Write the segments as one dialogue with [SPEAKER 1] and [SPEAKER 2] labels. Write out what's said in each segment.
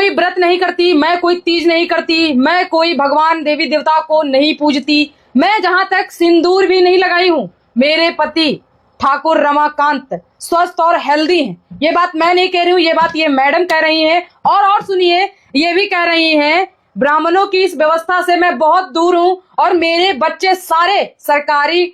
[SPEAKER 1] कोई व्रत नहीं करती, मैं कोई तीज नहीं करती, मैं कोई भगवान देवी देवता को नहीं पूजती, मैं जहां तक सिंदूर भी नहीं लगाई हूं। मेरे पति ठाकुर रमाकांत स्वस्थ और हेल्दी हैं। ये बात मैं नहीं कह रही हूँ, ये बात ये मैडम कह रही हैं। और सुनिए, ये भी कह रही हैं ब्राह्मणों की इस व्यवस्था से मैं बहुत दूर हूं और मेरे बच्चे सारे सरकारी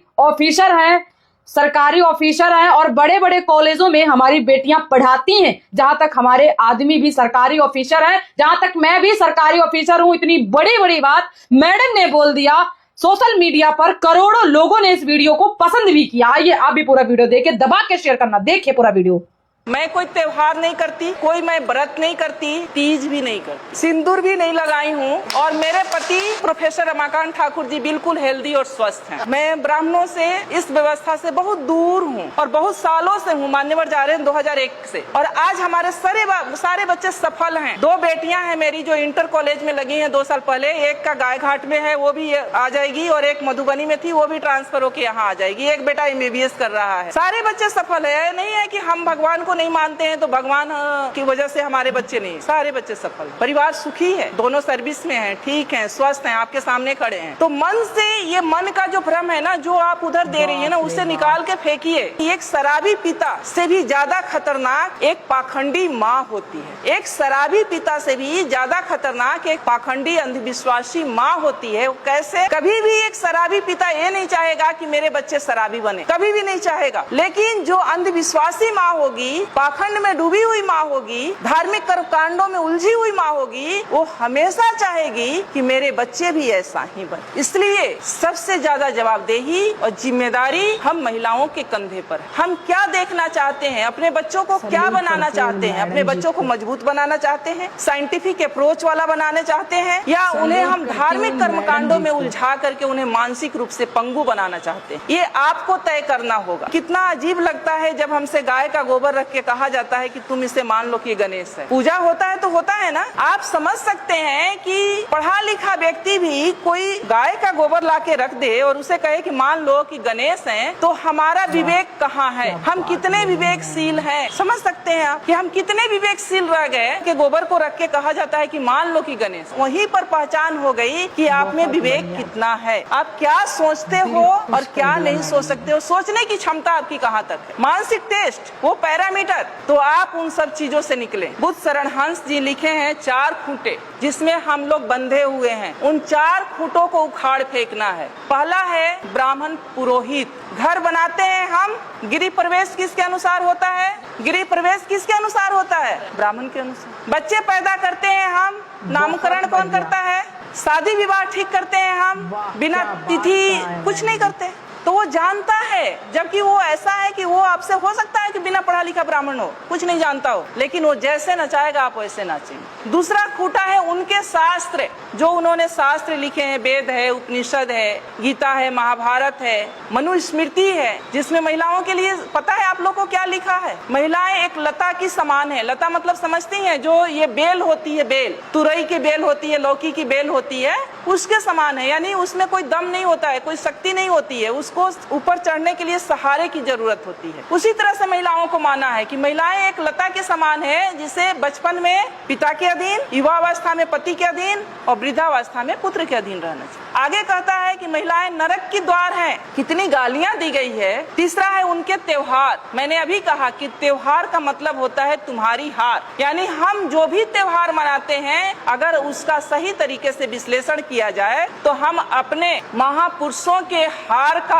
[SPEAKER 1] ऑफिसर हैं और बड़े बड़े कॉलेजों में हमारी बेटियां पढ़ाती हैं। जहां तक हमारे आदमी भी सरकारी ऑफिसर हैं, जहां तक मैं भी सरकारी ऑफिसर हूं। इतनी बड़ी बड़ी बात मैडम ने बोल दिया। सोशल मीडिया पर करोड़ों लोगों ने इस वीडियो को पसंद भी किया। आइए आप भी पूरा वीडियो देखिए, दबा के शेयर करना, देखिए पूरा वीडियो।
[SPEAKER 2] मैं कोई त्योहार नहीं करती, कोई मैं व्रत नहीं करती, तीज भी नहीं करती, सिंदूर भी नहीं लगाई हूँ और मेरे पति प्रोफेसर रमाकांत ठाकुर जी बिल्कुल हेल्दी और स्वस्थ हैं। मैं ब्राह्मणों से इस व्यवस्था से बहुत दूर हूँ और बहुत सालों से हूँ, मान्यवर जा रहे हैं 2001 से। और आज हमारे सारे बच्चे सफल हैं। 2 बेटियां हैं मेरी जो इंटर कॉलेज में लगी हैं 2 साल पहले। एक का गायघाट में है, वो भी आ जाएगी, और एक मधुबनी में थी, वो भी ट्रांसफर होकर यहाँ आ जाएगी। एक बेटा MBBS कर रहा है। सारे बच्चे सफल है। नहीं है कि हम भगवान को नहीं मानते हैं तो भगवान की वजह से हमारे बच्चे नहीं, सारे बच्चे सफल। परिवार सुखी है, दोनों सर्विस में हैं, ठीक हैं, स्वस्थ हैं, आपके सामने खड़े हैं। तो मन से, ये मन का जो भ्रम है ना, जो आप उधर दे रही है ना, उसे निकाल के फेंकिए। एक शराबी पिता से भी ज्यादा खतरनाक एक पाखंडी माँ होती है। एक शराबी पिता से भी ज्यादा खतरनाक एक पाखंडी अंधविश्वासी माँ होती है। कैसे? कभी भी एक शराबी पिता ये नहीं चाहेगा कि मेरे बच्चे शराबी बने, कभी भी नहीं चाहेगा। लेकिन जो अंधविश्वासी माँ होगी, पाखंड में डूबी हुई माँ होगी, धार्मिक कर्मकांडों में उलझी हुई माँ होगी, वो हमेशा चाहेगी कि मेरे बच्चे भी ऐसा ही बने। इसलिए सबसे ज्यादा जवाबदेही और जिम्मेदारी हम महिलाओं के कंधे पर। हम क्या देखना चाहते हैं, अपने बच्चों को क्या बनाना चाहते हैं? अपने बच्चों को मजबूत बनाना चाहते हैं, साइंटिफिक अप्रोच वाला बनाना चाहते हैं, या उन्हें हम धार्मिक कर्मकांडों में उलझा करके उन्हें मानसिक रूप से पंगु बनाना चाहते हैं? ये आपको तय करना होगा। कितना अजीब लगता है जब हमसे गाय का गोबर रख के कहा जाता है कि तुम इसे मान लो कि गणेश है। पूजा होता है तो होता है ना। आप समझ सकते हैं कि पढ़ा लिखा व्यक्ति भी कोई गाय का गोबर ला के रख दे और उसे कहे कि मान लो कि गणेश हैं, तो हमारा विवेक कहाँ है? हम कितने विवेकशील हैं? समझ सकते हैं आप कि हम कितने विवेकशील रह गए कि गोबर को रख के कहा जाता है कि मान लो कि गणेश। वहीं पर पहचान हो गई कि आप में विवेक कितना है, आप क्या सोचते हो और क्या नहीं सोच सकते हो, सोचने की क्षमता आपकी कहाँ तक है। मानसिक टेस्ट, वो पैरामीटर, तो आप उन सब चीजों से निकले। बुद्ध शरण हंस जी लिखे हैं 4 खूंटे जिसमें हम लोग बंधे हुए हैं। उन 4 खूंटों को उखाड़ फेंकना है। पहला है ब्राह्मण पुरोहित। घर बनाते हैं हम, गृह प्रवेश किसके अनुसार होता है? गृह प्रवेश किसके अनुसार होता है? ब्राह्मण के अनुसार। बच्चे पैदा करते हैं हम, नामकरण कौन करता है? शादी विवाह ठीक करते हैं हम, बिना तिथि कुछ नहीं करते। तो वो जानता है, जबकि वो ऐसा है कि वो आपसे हो सकता है कि बिना पढ़ा लिखा ब्राह्मण हो, कुछ नहीं जानता हो, लेकिन वो जैसे नचाएगा आप वैसे नाचेंगे। दूसरा खूंटा है उनके शास्त्र, जो उन्होंने शास्त्र लिखे हैं। वेद है, उपनिषद है, गीता है, महाभारत है, मनुस्मृति है, जिसमें महिलाओं के लिए पता है आप लोग को क्या लिखा है? महिलाएं एक लता की समान है। लता मतलब समझती हैं, जो ये बेल होती है, बेल तुरई की बेल होती है, लौकी की बेल होती है, उसके समान है। यानी उसमें कोई दम नहीं होता है, कोई शक्ति नहीं होती है, उसको ऊपर चढ़ने के लिए सहारे की जरूरत होती है। उसी तरह से महिलाओं को माना है कि महिलाएं एक लता के समान है, जिसे बचपन में पिता के अधीन, युवावस्था में पति के अधीन और वृद्धावस्था में पुत्र के अधीन रहना चाहिए। आगे कहता है कि महिलाएं नरक की द्वार हैं। कितनी गालियां दी गई है। तीसरा है उनके त्योहार। मैंने अभी कहा कि त्योहार का मतलब होता है तुम्हारी हार, यानी हम जो भी त्योहार मनाते हैं, अगर उसका सही तरीके से विश्लेषण किया जाए तो हम अपने महापुरुषों के हार का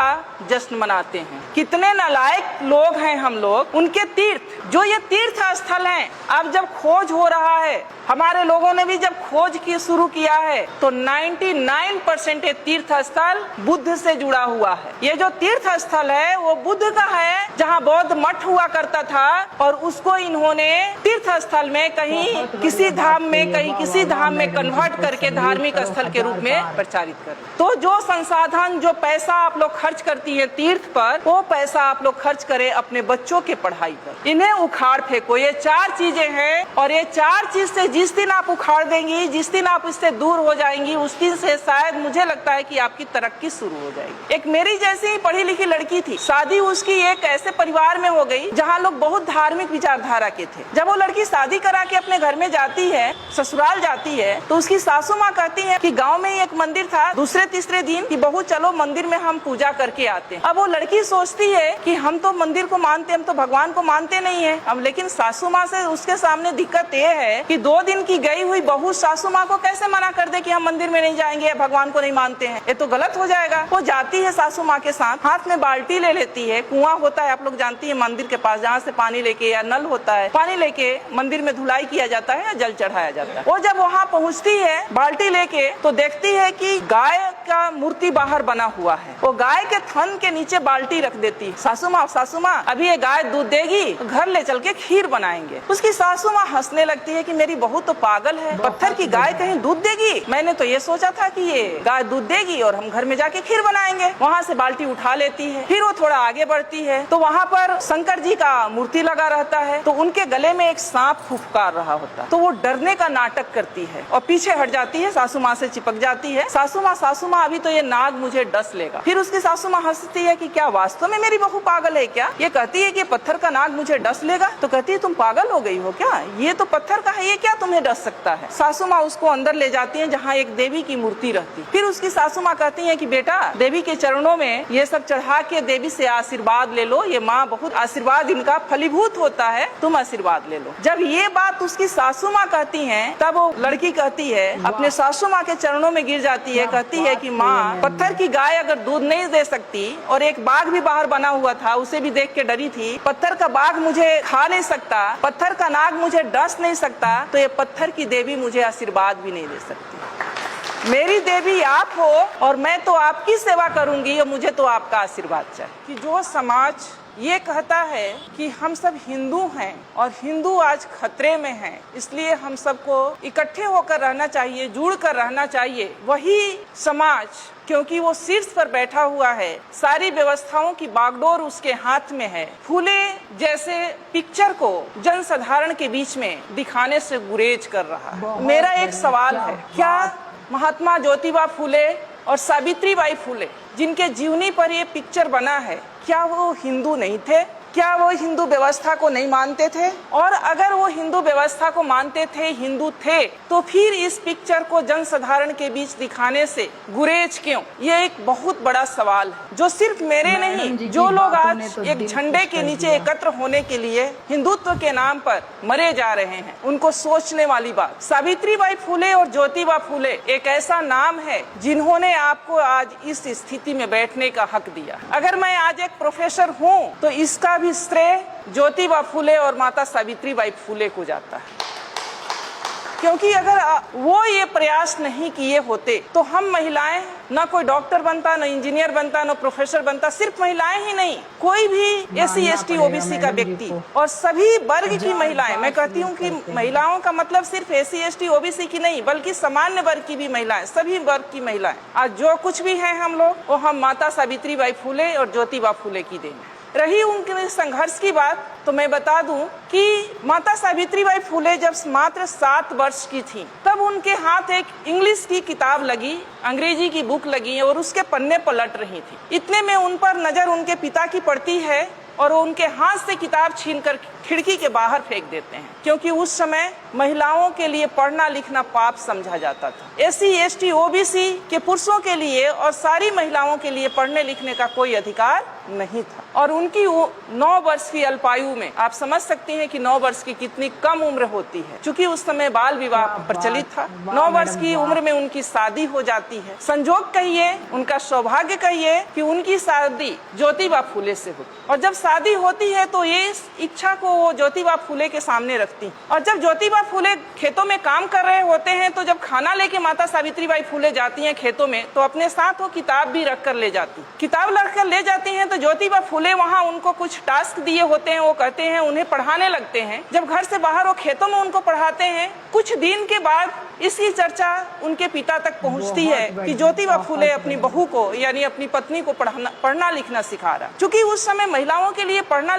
[SPEAKER 2] जश्न मनाते हैं। कितने नालायक लोग हैं हम लोग। उनके तीर्थ, जो ये तीर्थ स्थल हैं, अब जब खोज हो रहा है, हमारे लोगों ने भी जब खोज की शुरू किया है, तो 99% ये तीर्थ स्थल बुद्ध से जुड़ा हुआ है। ये जो तीर्थ स्थल है वो बुद्ध का है, जहाँ बौद्ध मठ हुआ करता था, और उसको इन्होंने तीर्थ स्थल में कहीं किसी धाम में, कहीं किसी धाम में कन्वर्ट करके धार्मिक स्थल के रूप में प्रचारित कर। तो जो संसाधन, जो पैसा आप लोग खर्च करती है तीर्थ पर, वो पैसा आप लोग खर्च करें अपने बच्चों के पढ़ाई पर। इन्हें उखाड़ फेंको। ये 4 चीजें हैं, और ये 4 चीज से जिस दिन आप उखाड़ देंगी, जिस दिन आप इससे दूर हो जाएंगी, उस दिन से शायद मुझे लगता है कि आपकी तरक्की शुरू हो जाएगी। एक मेरी जैसी ही पढ़ी लिखी लड़की थी, शादी उसकी एक ऐसे परिवार में हो गई जहाँ लोग बहुत धार्मिक विचारधारा के थे। जब वो लड़की शादी करा के अपने घर में जाती है, ससुराल जाती है, तो उसकी सासू माँ कहती है कि गाँव में ही एक मंदिर था, दूसरे तीसरे दिन कि बहू चलो मंदिर में हम पूजा करके आते हैं। अब वो लड़की सोचती है कि हम तो मंदिर को मानते, हम तो भगवान को मानते नहीं है। अब लेकिन सासू माँ से उसके सामने दिक्कत ये है कि 2 दिन की गई हुई बहू सासू माँ को कैसे मना कर दे कि हम मंदिर में नहीं जाएंगे या भगवान को नहीं मानते हैं, ये तो गलत हो जाएगा। वो जाती है सासू माँ के साथ, हाथ में बाल्टी ले लेती है, कुआं होता है आप लोग जानती है मंदिर के पास, जहाँ से पानी लेके या नल होता है, पानी लेके मंदिर में धुलाई किया जाता है या जल चढ़ाया जाता है। वो जब वहाँ पहुँचती है बाल्टी लेके तो देखती है कि गाय का मूर्ति बाहर बना हुआ है। वो गाय के थन के नीचे बाल्टी रख देती है। सासू माँ अभी ये गाय दूध देगी, घर ले चल के खीर बनाएंगे। उसकी सासू माँ हंसने लगती है कि मेरी बहू तो पागल है, पत्थर की गाय कहीं दूध देगी? मैंने तो ये सोचा था कि ये गाय दूध देगी और हम घर में जाके खीर बनाएंगे। वहाँ से बाल्टी उठा लेती है। फिर वो थोड़ा आगे बढ़ती है तो वहाँ पर शंकर जी का मूर्ति लगा रहता है, तो उनके गले में एक सांप फुफकार रहा होता है, तो वो डरने का नाटक करती है और पीछे हट जाती है, सासू माँ से चिपक जाती है। सासू माँ अभी तो ये नाग मुझे डस लेगा। फिर उसकी सासू माँ हंसती है कि क्या वास्तव में मेरी बहू पागल है क्या? ये कहती है कि पत्थर का नाग मुझे डस लेगा, तो कहती है तुम पागल हो गई हो क्या? ये तो पत्थर का है, ये क्या तुम्हें डस सकता है? सासू माँ उसको अंदर ले जाती है जहाँ एक देवी की मूर्ति रहती। फिर उसकी सासू माँ कहती है कि बेटा देवी के चरणों में ये सब चढ़ा के देवी से आशीर्वाद ले लो, ये माँ बहुत आशीर्वाद इनका फलीभूत होता है, तुम आशीर्वाद ले लो। जब ये बात उसकी सासू माँ कहती है तब वो लड़की कहती है, अपने सासू माँ के चरणों में गिर जाती है, कहती है कि माँ पत्थर की गाय अगर दूध नहीं दे सकती और एक बाघ भी बाहर बना हुआ था उसे भी देख के डरी थी, पत्थर का बाघ मुझे खा नहीं सकता, पत्थर का नाग मुझे डस नहीं सकता, तो ये पत्थर की देवी मुझे आशीर्वाद भी नहीं दे सकती। मेरी देवी आप हो और मैं तो आपकी सेवा करूंगी और मुझे तो आपका आशीर्वाद चाहिए। कि जो समाज ये कहता है कि हम सब हिंदू हैं और हिंदू आज खतरे में हैं, इसलिए हम सबको इकट्ठे होकर रहना चाहिए, जुड़ कर रहना चाहिए, वही समाज क्योंकि वो शीर्ष पर बैठा हुआ है, सारी व्यवस्थाओं की बागडोर उसके हाथ में है, फूले जैसे पिक्चर को जनसाधारण के बीच में दिखाने से गुरेज कर रहा है। मेरा एक सवाल है, क्या महात्मा ज्योतिबा फूले और सावित्री बाई फूले जिनके जीवनी पर ये पिक्चर बना है, क्या वो हिंदू नहीं थे? क्या वो हिंदू व्यवस्था को नहीं मानते थे? और अगर वो हिंदू व्यवस्था को मानते थे, हिंदू थे, तो फिर इस पिक्चर को जनसाधारण के बीच दिखाने से गुरेज क्यों? ये एक बहुत बड़ा सवाल है जो सिर्फ मेरे नहीं, जो लोग आज एक झंडे के नीचे एकत्र होने के लिए हिंदुत्व के नाम पर मरे जा रहे हैं, उनको सोचने वाली बात। सावित्री बाई फूले और ज्योतिबा फूले एक ऐसा नाम है जिन्होंने आपको आज इस स्थिति में बैठने का हक दिया। अगर मैं आज एक प्रोफेसर हूँ तो इसका भी श्रेय ज्योतिबा फूले और माता सावित्री बाई फूले को जाता है, क्योंकि अगर वो ये प्रयास नहीं किए होते तो हम महिलाएं ना कोई डॉक्टर बनता, ना इंजीनियर बनता, ना प्रोफेसर बनता। सिर्फ महिलाएं ही नहीं, कोई भी एससी एसटी ओबीसी का व्यक्ति और सभी वर्ग की महिलाएं, मैं कहती हूँ कि महिलाओं का मतलब सिर्फ एससी एसटी ओबीसी की नहीं बल्कि सामान्य वर्ग की भी महिलाएं, सभी वर्ग की महिलाएं आज जो कुछ भी हैं हम लोग, वो हम माता सावित्री बाई फूले और ज्योतिबा फूले की देन। रही उनके संघर्ष की बात तो मैं बता दूं कि माता सावित्री बाई फूले जब मात्र 7 वर्ष की थी तब उनके हाथ एक इंग्लिश की किताब लगी, अंग्रेजी की बुक लगी और उसके पन्ने पलट रही थी। इतने में उन पर नजर उनके पिता की पड़ती है और वो उनके हाथ से किताब छीनकर खिड़की के बाहर फेंक देते हैं, क्योंकि उस समय महिलाओं के लिए पढ़ना लिखना पाप समझा जाता था। एससी एसटी ओबीसी के पुरुषों के लिए और सारी महिलाओं के लिए पढ़ने लिखने का कोई अधिकार नहीं था। और उनकी 9 वर्ष की अल्पायु में आप समझ सकती हैं कि 9 वर्ष की कितनी कम उम्र होती है, क्योंकि उस समय बाल विवाह प्रचलित था। 9 वर्ष की उम्र में उनकी शादी हो जाती है। संजोग कहिए, उनका सौभाग्य कहिए कि उनकी शादी ज्योतिबा फूले से हुई। और जब शादी होती है तो ये इच्छा को वो ज्योतिबा फूले के सामने रखती। और जब ज्योतिबा फूले खेतों में काम कर रहे होते हैं तो जब खाना लेके माता सावित्री बाई फूले जाती हैं खेतों में तो अपने साथ वो किताब भी रख कर ले जाती। किताब रख कर ले जाती हैं तो ज्योतिबा फूले वहाँ उनको कुछ टास्क दिए होते हैं, वो कहते हैं उन्हें पढ़ाने लगते हैं। जब घर से बाहर वो खेतों में उनको पढ़ाते हैं, कुछ दिन के बाद इसकी चर्चा उनके पिता तक पहुंचती है कि ज्योतिबा फूले अपनी बहू को यानी अपनी पत्नी को पढ़ना लिखना सिखा रहा। क्योंकि उस समय महिलाओं के लिए पढ़ना